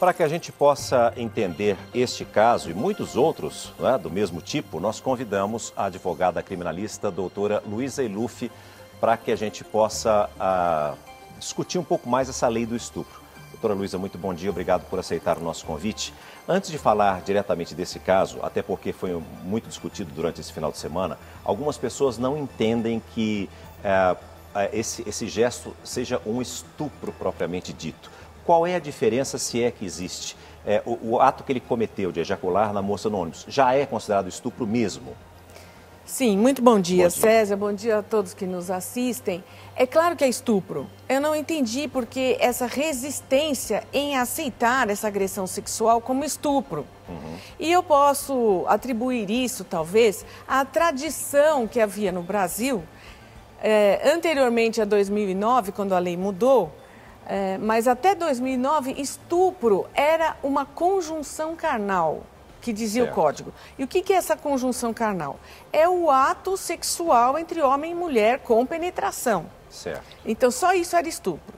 Para que a gente possa entender este caso e muitos outros, né, do mesmo tipo, nós convidamos a advogada criminalista doutora Luísa Eluf para que a gente possa discutir um pouco mais essa lei do estupro. Doutora Luísa, muito bom dia, obrigado por aceitar o nosso convite. Antes de falar diretamente desse caso, até porque foi muito discutido durante esse final de semana, algumas pessoas não entendem que esse gesto seja um estupro propriamente dito. Qual é a diferença, se é que existe? O ato que ele cometeu de ejacular na moça no ônibus já é considerado estupro mesmo? Sim, muito bom dia, César. Bom dia a todos que nos assistem. É claro que é estupro. Eu não entendi porque essa resistência em aceitar essa agressão sexual como estupro. E eu posso atribuir isso, talvez, à tradição que havia no Brasil, anteriormente a 2009, quando a lei mudou, mas até 2009, estupro era uma conjunção carnal, que dizia o código. E o que é essa conjunção carnal? É o ato sexual entre homem e mulher com penetração. Certo. Então, só isso era estupro.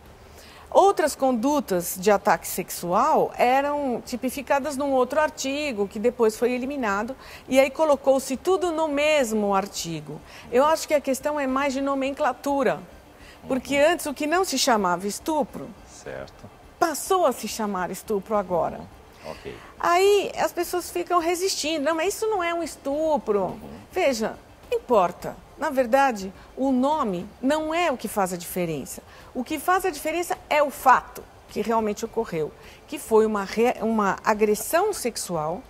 Outras condutas de ataque sexual eram tipificadas num outro artigo, que depois foi eliminado, e aí colocou-se tudo no mesmo artigo. Eu acho que a questão é mais de nomenclatura, porque antes o que não se chamava estupro, passou a se chamar estupro agora. Okay. Aí as pessoas ficam resistindo. Não, mas isso não é um estupro. Veja, não importa. Na verdade, o nome não é o que faz a diferença. O que faz a diferença é o fato que realmente ocorreu, que foi uma agressão sexual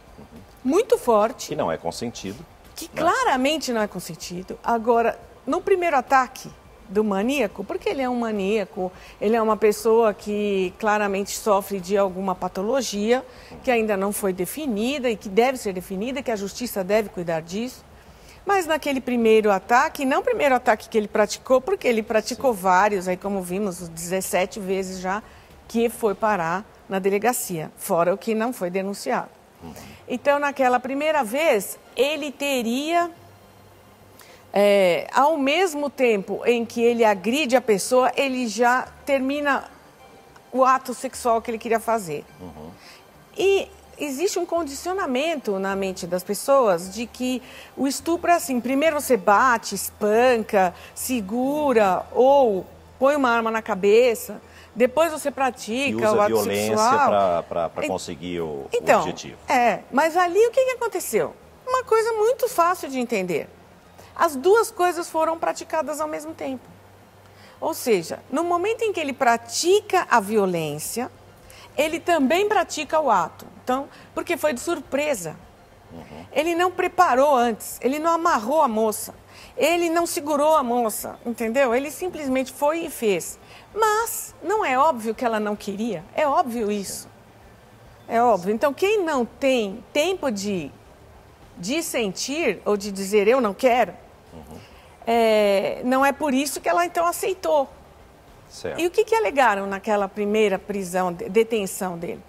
muito forte. Que não é consentido. Que claramente não é consentido. Agora, no primeiro ataque do maníaco, porque ele é um maníaco, ele é uma pessoa que claramente sofre de alguma patologia, que ainda não foi definida e que deve ser definida, que a justiça deve cuidar disso. Mas naquele primeiro ataque, não o primeiro ataque que ele praticou, porque ele praticou vários, aí como vimos, 17 vezes já, que foi parar na delegacia, fora o que não foi denunciado. Então, naquela primeira vez, ele teria... ao mesmo tempo em que ele agride a pessoa, ele já termina o ato sexual que ele queria fazer. E existe um condicionamento na mente das pessoas de que o estupro é assim, primeiro você bate, espanca, segura ou põe uma arma na cabeça, depois você pratica o ato sexual. E usa violência para conseguir o objetivo. Mas ali o que aconteceu? Uma coisa muito fácil de entender. As duas coisas foram praticadas ao mesmo tempo. Ou seja, no momento em que ele pratica a violência, ele também pratica o ato. Então, porque foi de surpresa. Ele não preparou antes, ele não amarrou a moça, ele não segurou a moça, entendeu? Ele simplesmente foi e fez. Mas não é óbvio que ela não queria? É óbvio isso. É óbvio. Então, quem não tem tempo de sentir ou de dizer eu não quero, não é por isso que ela então aceitou. Certo. E o que alegaram naquela primeira prisão, detenção dele?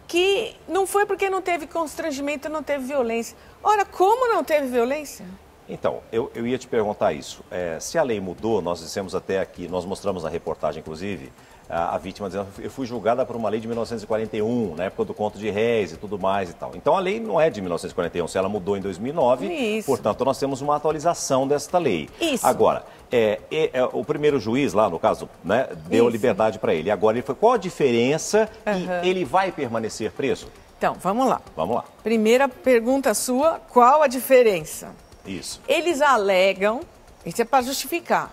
Que não foi porque não teve constrangimento, não teve violência. Ora, como não teve violência? Então, eu ia te perguntar isso. Se a lei mudou, nós dissemos até aqui, nós mostramos na reportagem, inclusive, a vítima dizendo que eu fui julgada por uma lei de 1941, na época do conto de réis e tudo mais e tal. Então, a lei não é de 1941, se ela mudou em 2009, portanto, nós temos uma atualização desta lei. Isso. Agora, o primeiro juiz lá, no caso, né, deu liberdade para ele. Agora, ele foi, qual a diferença e ele vai permanecer preso? Então, vamos lá. Vamos lá. Primeira pergunta sua, qual a diferença? Isso. Eles alegam, isso é para justificar,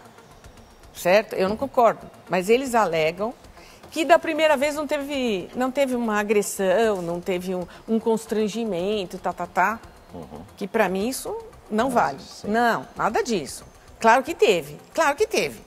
certo? Eu não concordo, mas eles alegam que da primeira vez não teve uma agressão, não teve um constrangimento, que para mim isso não vale. Não, nada disso. Claro que teve,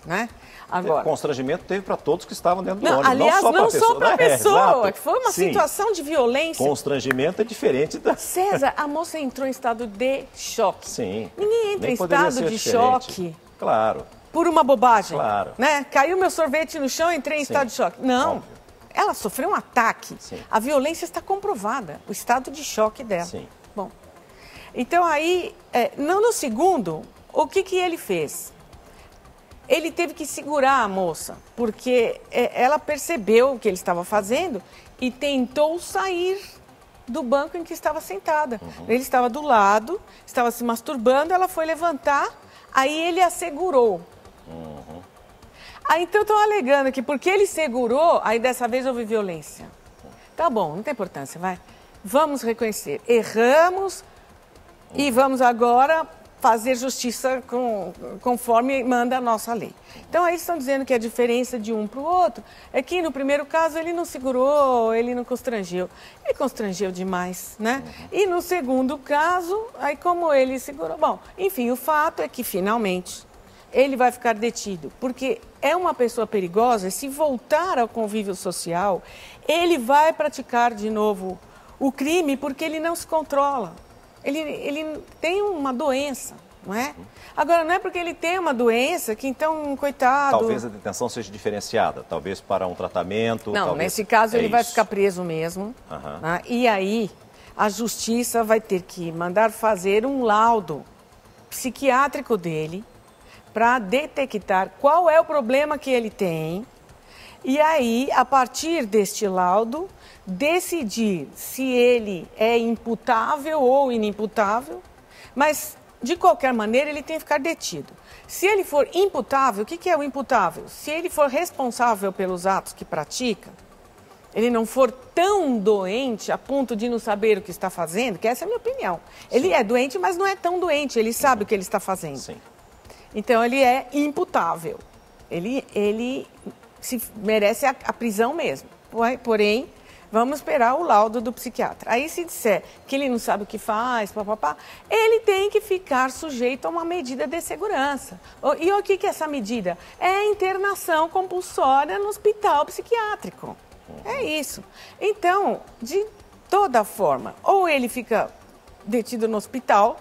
né? Agora, constrangimento teve para todos que estavam dentro do ônibus. Aliás, não só para a pessoa, que foi uma situação de violência. Constrangimento é diferente da... César, a moça entrou em estado de choque. Sim. Ninguém entra em estado de choque. Claro. Por uma bobagem. Claro. Né? Caiu meu sorvete no chão, entrei em estado de choque. Não. Óbvio. Ela sofreu um ataque. Sim. A violência está comprovada, o estado de choque dela. Sim. Bom, então aí, no segundo, o que ele fez? Ele teve que segurar a moça, porque ela percebeu o que ele estava fazendo e tentou sair do banco em que estava sentada. Ele estava do lado, estava se masturbando, ela foi levantar, aí ele a segurou. Aí então estão alegando que porque ele segurou, aí dessa vez houve violência. Tá bom, não tem importância, vai. Vamos reconhecer, erramos e vamos agora fazer justiça conforme manda a nossa lei. Então, aí estão dizendo que a diferença de um para o outro é que no primeiro caso ele não segurou, ele não constrangeu. Ele constrangeu demais, né? E no segundo caso, aí como ele segurou... Bom, enfim, o fato é que finalmente ele vai ficar detido, porque é uma pessoa perigosa e se voltar ao convívio social, ele vai praticar de novo o crime porque ele não se controla. Ele tem uma doença, não é? Agora, não é porque ele tem uma doença que então, coitado... Talvez a detenção seja diferenciada, talvez para um tratamento... Não, talvez... nesse caso ele vai ficar preso mesmo. Né? E aí a justiça vai ter que mandar fazer um laudo psiquiátrico dele para detectar qual é o problema que ele tem. E aí, a partir deste laudo, decidir se ele é imputável ou inimputável, mas, de qualquer maneira, ele tem que ficar detido. Se ele for imputável, o que é o imputável? Se ele for responsável pelos atos que pratica, ele não for tão doente a ponto de não saber o que está fazendo, que essa é a minha opinião. Ele é doente, mas não é tão doente, ele sabe o que ele está fazendo. Sim. Então, ele é imputável. Ele se merece a prisão mesmo. Porém, vamos esperar o laudo do psiquiatra. Aí, se disser que ele não sabe o que faz, ele tem que ficar sujeito a uma medida de segurança. E o que é essa medida? É a internação compulsória no hospital psiquiátrico. É isso. Então, de toda forma, ou ele fica detido no hospital,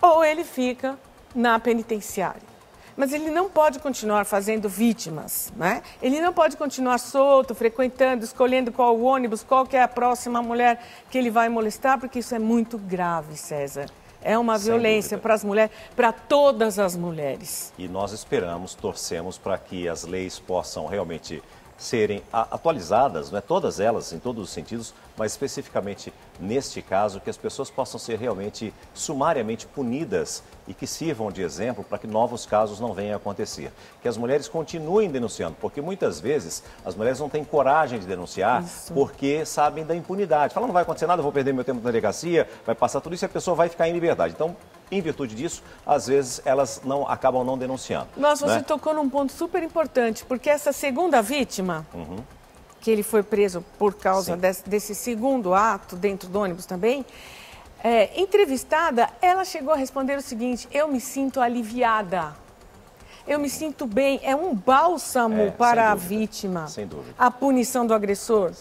ou ele fica na penitenciária. Mas ele não pode continuar fazendo vítimas, né? Ele não pode continuar solto, frequentando, escolhendo qual ônibus, qual que é a próxima mulher que ele vai molestar, porque isso é muito grave, César. É uma violência para as mulheres, para todas as mulheres. E nós esperamos, torcemos para que as leis possam realmente serem atualizadas, não é todas elas, em todos os sentidos, mas especificamente neste caso, que as pessoas possam ser realmente sumariamente punidas e que sirvam de exemplo para que novos casos não venham a acontecer. Que as mulheres continuem denunciando, porque muitas vezes as mulheres não têm coragem de denunciar porque sabem da impunidade. Falam, não vai acontecer nada, vou perder meu tempo na delegacia, vai passar tudo isso e a pessoa vai ficar em liberdade. Então, em virtude disso, às vezes elas acabam não denunciando. Nossa, você tocou num ponto super importante, porque essa segunda vítima, que ele foi preso por causa desse segundo ato dentro do ônibus também, entrevistada, ela chegou a responder o seguinte: eu me sinto aliviada. Eu me sinto bem, é um bálsamo para a vítima, sem dúvida. A punição do agressor,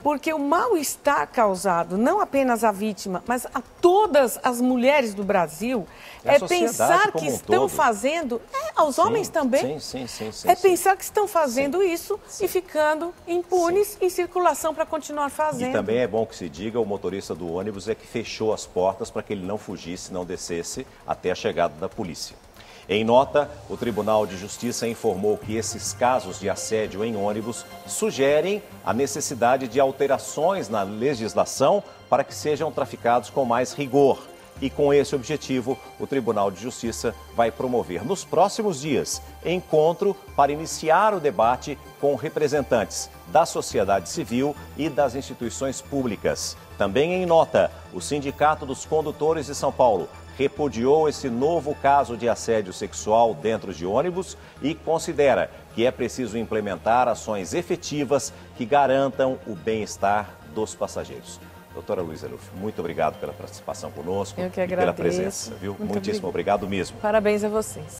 porque o mal-estar causado, não apenas à vítima, mas a todas as mulheres do Brasil, é pensar que estão fazendo, aos homens também, pensar que estão fazendo isso e ficando impunes em circulação para continuar fazendo. E também é bom que se diga, o motorista do ônibus é que fechou as portas para que ele não fugisse, não descesse até a chegada da polícia. Em nota, o Tribunal de Justiça informou que esses casos de assédio em ônibus sugerem a necessidade de alterações na legislação para que sejam traficados com mais rigor. E com esse objetivo, o Tribunal de Justiça vai promover nos próximos dias encontro para iniciar o debate com representantes da sociedade civil e das instituições públicas. Também em nota, o Sindicato dos Condutores de São Paulo repudiou esse novo caso de assédio sexual dentro de ônibus e considera que é preciso implementar ações efetivas que garantam o bem-estar dos passageiros. Doutora Luiza Eluff, muito obrigado pela participação conosco. Eu que agradeço. E pela presença, viu? Muitíssimo obrigado mesmo. Parabéns a vocês.